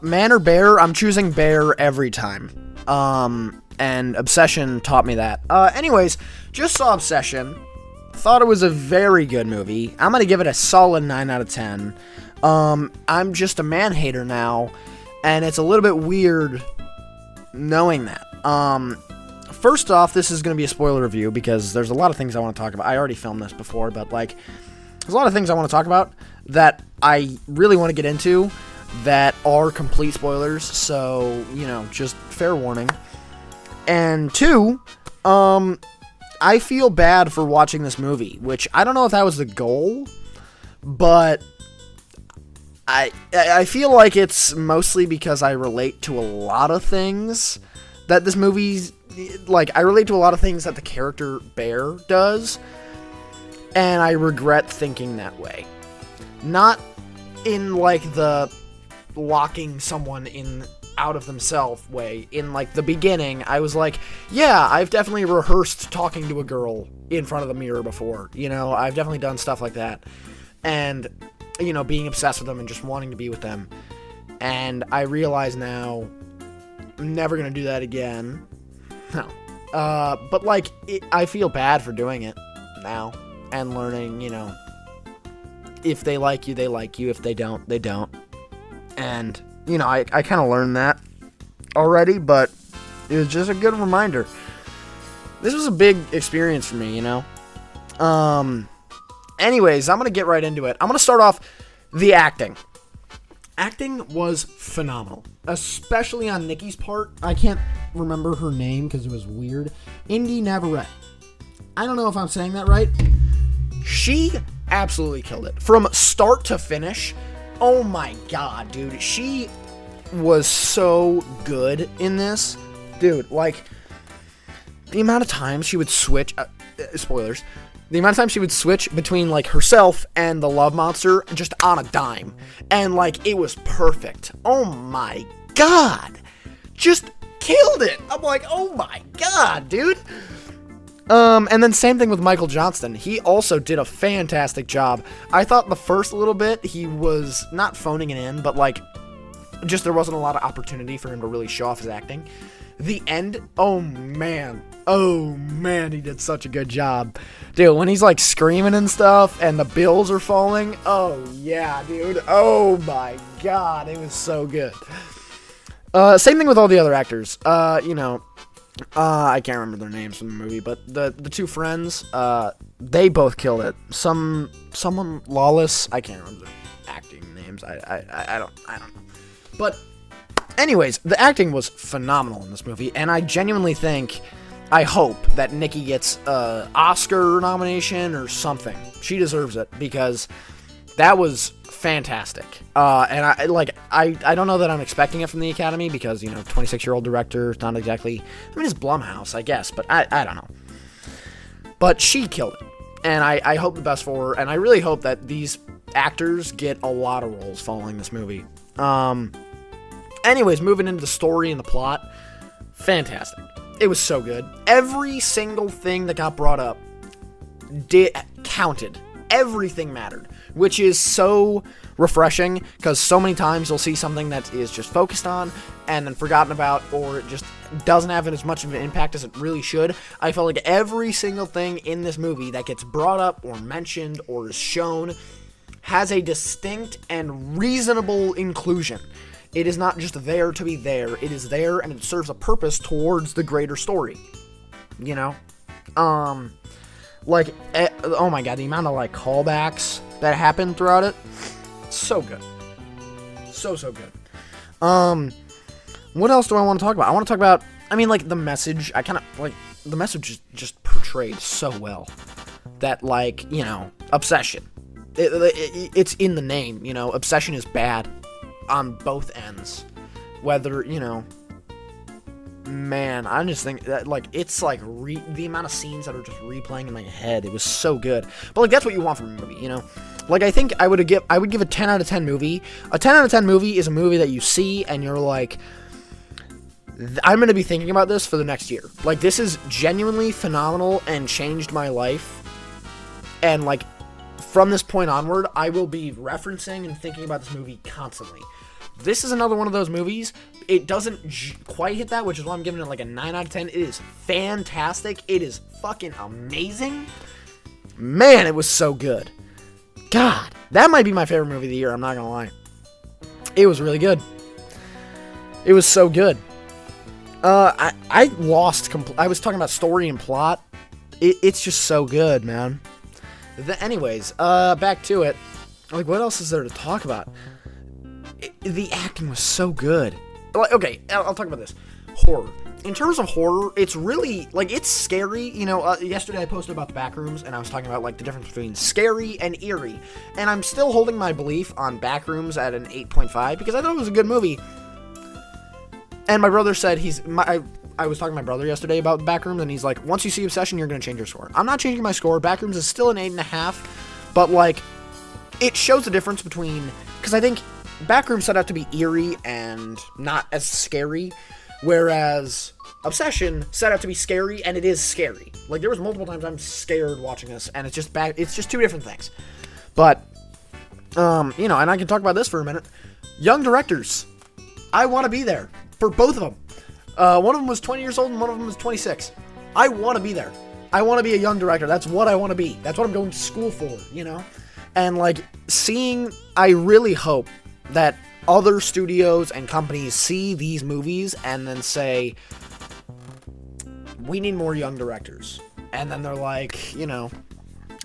Man or bear? I'm choosing bear every time. And Obsession taught me that. Anyways, just saw Obsession. Thought it was a very good movie. I'm gonna give it a solid 9 out of 10. I'm just a man-hater now, and it's a little bit weird knowing that. First off, this is gonna be a spoiler review because there's a lot of things I want to talk about. I already filmed this before, but, like, there's a lot of things I want to talk about that I really want to get into that are complete spoilers, so, you know, just fair warning. And two, I feel bad for watching this movie, which I don't know if that was the goal, but I feel like it's mostly because I relate to a lot of things that this movie's, like, I relate to a lot of things that the character Bear does, and I regret thinking that way. Not in, like, the locking someone in out of themselves way. In, like, the beginning, I was like, yeah, I've definitely rehearsed talking to a girl in front of the mirror before. You know, I've definitely done stuff like that. And, you know, being obsessed with them and just wanting to be with them. And I realize now, I'm never going to do that again. No. But, like, I feel bad for doing it now. And learning, you know, if they like you, they like you. If they don't, they don't. And, you know, I kind of learned that already, but it was just a good reminder. This was a big experience for me, you know? Anyways, I'm going to get right into it. I'm going to start off the acting. Acting was phenomenal, especially on Nikki's part. I can't remember her name because it was weird. Indy Navarrete. I don't know if I'm saying that right. She absolutely killed it. From start to finish, oh my god, dude. She was so good in this. Dude, like, the amount of times she would switch... spoilers. The amount of times she would switch between, like, herself and the love monster just on a dime. And, like, it was perfect. Oh my god. Just killed it. I'm like, oh my god, dude. And then same thing with Michael Johnston. He also did a fantastic job. I thought the first little bit, he was not phoning it in, but, like, just there wasn't a lot of opportunity for him to really show off his acting. The end, oh man, he did such a good job. Dude, when he's, like, screaming and stuff, and the bills are falling, oh yeah, dude, oh my god, it was so good. Same thing with all the other actors, you know, I can't remember their names from the movie, but the two friends, they both killed it. Someone Lawless, I can't remember their acting names. I don't know. But anyways, the acting was phenomenal in this movie, and I genuinely think, I hope that Nikki gets an Oscar nomination or something. She deserves it because that was fantastic. And I don't know that I'm expecting it from the Academy because, you know, 26-year-old director, not exactly, I mean, it's Blumhouse, I guess, but I don't know. But she killed it, and I hope the best for her, and I really hope that these actors get a lot of roles following this movie. Anyways, moving into the story and the plot, fantastic. It was so good. Every single thing that got brought up counted. Everything mattered, which is so refreshing because so many times you'll see something that is just focused on and then forgotten about, or it just doesn't have as much of an impact as it really should. I felt like every single thing in this movie that gets brought up or mentioned or is shown has a distinct and reasonable inclusion. It is not just there to be there. It is there and it serves a purpose towards the greater story. You know? Like, oh my god, the amount of, like, callbacks that happened throughout it, so good. So good. What else do I want to talk about? I want to talk about, I mean, like, the message. I kind of, like, the message is just portrayed so well. That, like, you know, obsession. It's in the name, you know, obsession is bad on both ends. Whether, you know, man, I just think that, like, it's like the amount of scenes that are just replaying in my head, it was so good. But, like, that's what you want from a movie, you know? Like, I think I would give a 10 out of 10 movie. A 10 out of 10 movie is a movie that you see and you're like, I'm going to be thinking about this for the next year. Like, this is genuinely phenomenal and changed my life. And, like, from this point onward, I will be referencing and thinking about this movie constantly. This is another one of those movies. It doesn't quite hit that, which is why I'm giving it like a 9 out of 10. It is fantastic. It is fucking amazing. Man, it was so good. God, that might be my favorite movie of the year. I'm not gonna lie. It was really good. It was so good. I lost. I was talking about story and plot. It's just so good, man. Anyways, back to it. Like, what else is there to talk about? The acting was so good. Like, okay, I'll talk about this. Horror. In terms of horror, it's really, like, it's scary. You know, yesterday I posted about the Backrooms, and I was talking about, like, the difference between scary and eerie. And I'm still holding my belief on Backrooms at an 8.5, because I thought it was a good movie. And my brother said I was talking to my brother yesterday about Backrooms, and he's like, once you see Obsession, you're going to change your score. I'm not changing my score. Backrooms is still an 8.5, but, like, it shows the difference between, because I think Backrooms set out to be eerie and not as scary, whereas Obsession set out to be scary, and it is scary. Like, there was multiple times I'm scared watching this, and it's just two different things. But, you know, and I can talk about this for a minute. Young directors. I want to be there for both of them. One of them was 20 years old, and one of them was 26. I want to be there. I want to be a young director. That's what I want to be. That's what I'm going to school for, you know? And, like, I really hope that other studios and companies see these movies and then say, we need more young directors. And then they're like, you know,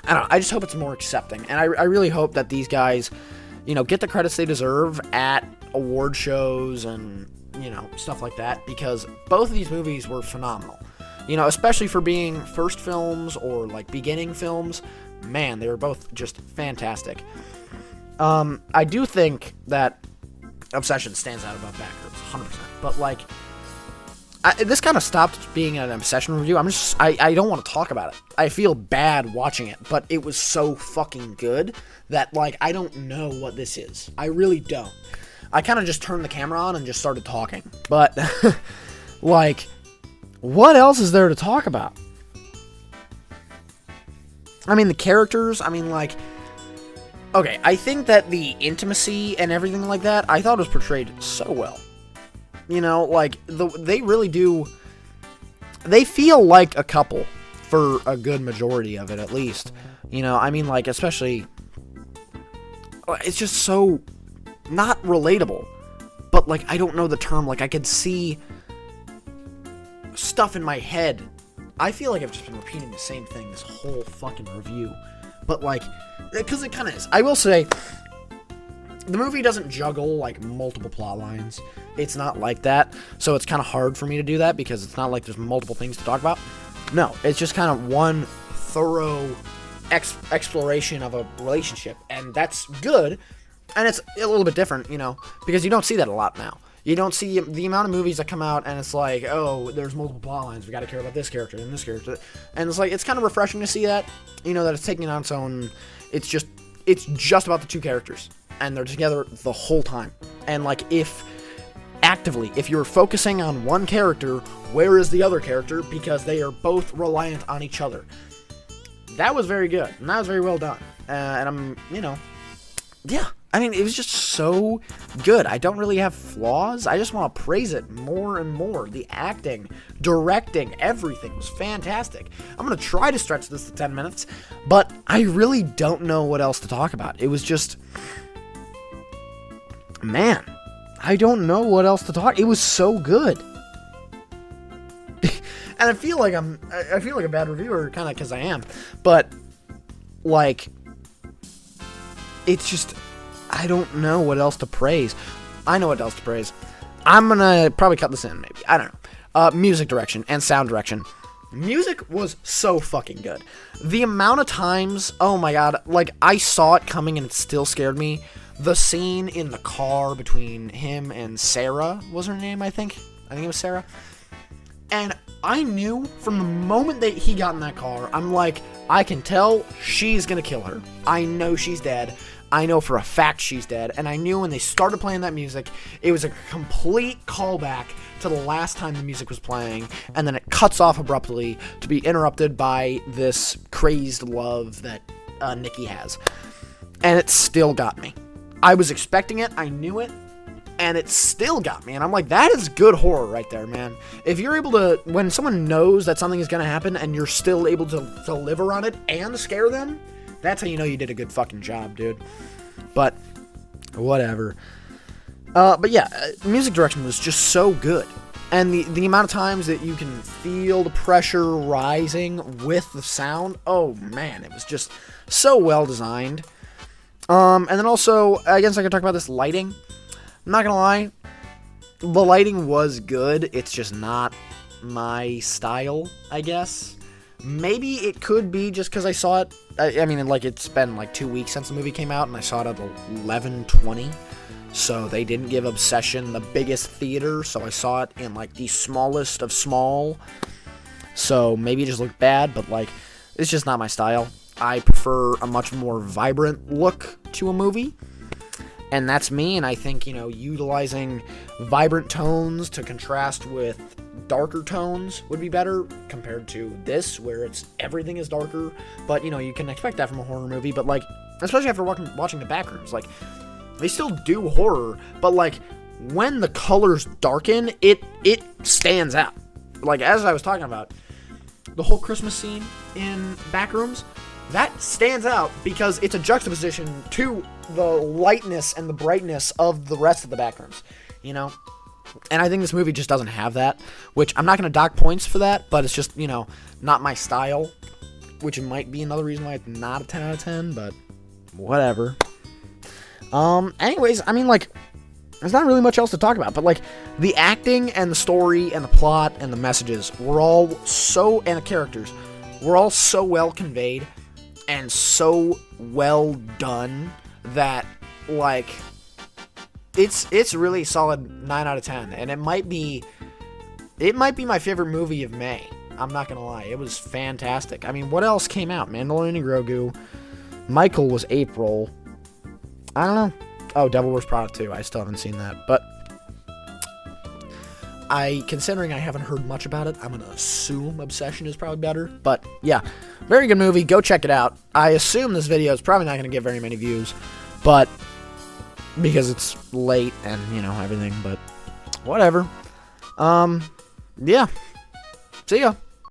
I don't know. I just hope it's more accepting. And I really hope that these guys, you know, get the credits they deserve at award shows and, you know, stuff like that. Because both of these movies were phenomenal. You know, especially for being first films or, like, beginning films. Man, they were both just fantastic. I do think that Obsession stands out above Backrooms, 100%. But, like, this kind of stopped being an Obsession review. I don't want to talk about it. I feel bad watching it, but it was so fucking good that, like, I don't know what this is. I really don't. I kind of just turned the camera on and just started talking. But, like, what else is there to talk about? I mean, the characters, like, okay, I think that the intimacy and everything like that, I thought was portrayed so well. You know, like, they really do, they feel like a couple for a good majority of it, at least. You know, I mean, like, especially, it's just so not relatable. But, like, I don't know the term, like, I could see stuff in my head. I feel like I've just been repeating the same thing this whole fucking review. But, like, because it kind of is. I will say, the movie doesn't juggle, like, multiple plot lines. It's not like that. So it's kind of hard for me to do that because it's not like there's multiple things to talk about. No, it's just kind of one thorough exploration of a relationship. And that's good. And it's a little bit different, you know, because you don't see that a lot now. You don't see the amount of movies that come out and it's like, oh, there's multiple plot lines. We got to care about this character and this character. And it's like, it's kind of refreshing to see that, you know, that it's taking it on its own. It's just about the two characters and they're together the whole time. And like, if you're focusing on one character, where is the other character? Because they are both reliant on each other. That was very good. And that was very well done. And I'm, you know, yeah. I mean, it was just so good. I don't really have flaws. I just want to praise it more and more. The acting, directing, everything was fantastic. I'm going to try to stretch this to 10 minutes, but I really don't know what else to talk about. It was just, man, I don't know what else to talk. It was so good. And I feel like a bad reviewer, kind of, because I am. But, like, it's just, I don't know what else to praise. I know what else to praise. I'm gonna probably cut this in, maybe. I don't know. Music direction and sound direction. Music was so fucking good. The amount of times, oh my god, like, I saw it coming and it still scared me. The scene in the car between him and Sarah, was her name, I think it was Sarah. And I knew from the moment that he got in that car, I'm like, I can tell she's gonna kill her. I know she's dead. I know for a fact she's dead, and I knew when they started playing that music, it was a complete callback to the last time the music was playing, and then it cuts off abruptly to be interrupted by this crazed love that Nikki has. And it still got me. I was expecting it, I knew it, and it still got me. And I'm like, that is good horror right there, man. If you're able to, when someone knows that something is going to happen and you're still able to deliver on it and scare them, that's how you know you did a good fucking job, dude. But whatever. But yeah, music direction was just so good. And the amount of times that you can feel the pressure rising with the sound, oh man, it was just so well designed. And then also, I guess I could talk about this lighting. I'm not gonna lie, the lighting was good. It's just not my style, I guess. Maybe it could be just because I saw it. I mean, like, it's been like 2 weeks since the movie came out, and I saw it at 11:20. So they didn't give Obsession the biggest theater, so I saw it in like the smallest of small. So maybe it just looked bad, but like, it's just not my style. I prefer a much more vibrant look to a movie. And that's me, and I think, utilizing vibrant tones to contrast with darker tones would be better compared to this, where everything is darker. But, you can expect that from a horror movie, but, like, especially after watching the Backrooms, like, they still do horror, but, like, when the colors darken, it stands out. Like, as I was talking about, the whole Christmas scene in Backrooms, that stands out because it's a juxtaposition to the lightness and the brightness of the rest of the Backrooms, And I think this movie just doesn't have that, which I'm not going to dock points for that, but it's just, not my style, which might be another reason why it's not a 10 out of 10, but whatever. Anyways, I mean, like, there's not really much else to talk about, but, like, the acting and the story and the plot and the messages were all and the characters were all so well conveyed and so well done that, like, it's really solid 9 out of 10, and it might be my favorite movie of May. I'm not gonna lie, it was fantastic. I mean, what else came out? Mandalorian and Grogu. Michael was April. I don't know. Oh, Devil Wears Prada 2. I still haven't seen that, but considering I haven't heard much about it, I'm gonna assume Obsession is probably better. But yeah, very good movie. Go check it out. I assume this video is probably not gonna get very many views, but because it's late and everything. But whatever. Yeah. See ya.